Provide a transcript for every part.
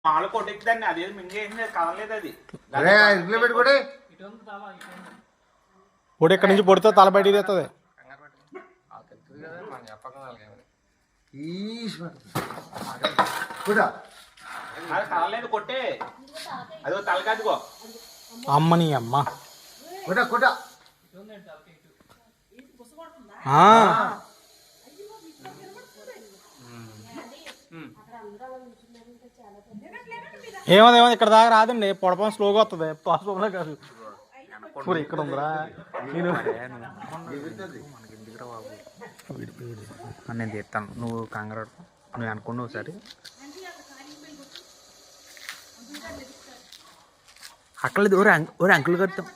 మాలు కొట్టెక్కిదాన్ని అదేది మింగేసింది కదలేదు అది ఇంట్లో పెట్టుకోండి పొడి ఎక్కడి నుంచి పొడితే తల బయటికి తెస్తుంది. కదలేదు కొట్టే అదో తలకాదుకో అమ్మని అమ్మ ఏమది ఇక్కడ దాకా రాదండి. పొడపం స్లోగా వస్తుంది, పాస్పోర్ట్లో కాదు. ఇక్కడ ఉందిరా నేను తీస్తాను, నువ్వు కంగారు నువ్వు అనుకున్నావు ఒకసారి. అక్కలేదు ఒక అంకుల్ కడతాం.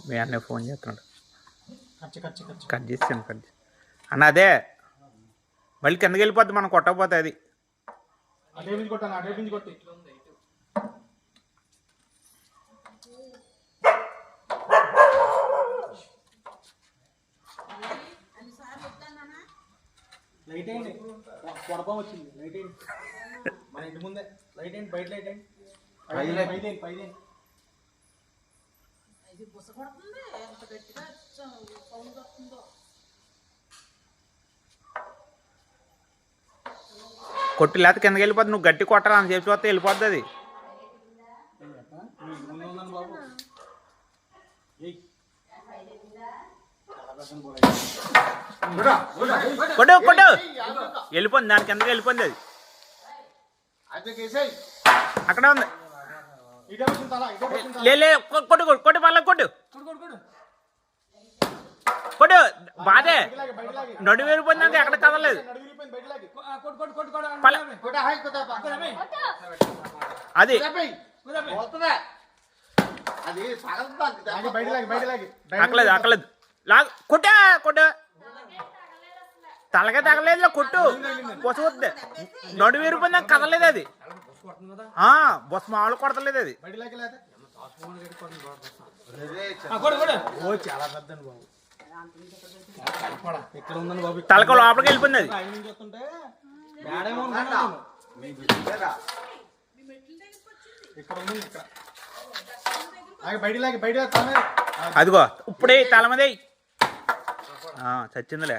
మీ అన్నయ్య ఫోన్ చేస్తున్నాడు, కట్ చేసాను అన్న. అదే మళ్ళీ కిందకి వెళ్ళిపోద్ది, మనం కొట్టకపోతే. అది లైట్ అయింది, పొడపం వచ్చింది. లైట్ అయింది మన ఇంటి ముందే. లైట్ అయింది, బయట లైట్ అయింది. పైదే కొట్టి లేకపోతే కిందకి వెళ్ళిపోద్ది. నువ్వు గట్టి కొట్టరా అని చెప్పి వస్తే వెళ్ళిపోద్ది అది. కొట్టు కొట్టు వెళ్ళిపోయింది, దాని కిందకి వెళ్ళిపోయింది అది. అక్కడే ఉంది. లే కొట్టు కొట్టు మళ్ళీ కొట్టు కొట్టు. బాధే నడు వెళ్ళిపోయింది, ఎక్కడ కదలేదు. అది అక్కలేదు అక్కలేదు. లాగు కొట్టే కొట్టు. తలగా తగలేదు, కొట్టు. పొసవద్దు, నడు విరిపోయింది, కదలేదు అది. బొస్ మామూలు కొడతలేదు అది. చాలా పెద్ద బాబు, ఇక్కడ ఉందని బాబు. తలక లోపలికి వెళ్ళిపోయింది అది. బయట అదిగో ఇప్పుడే తల మీద చచ్చిందిలే.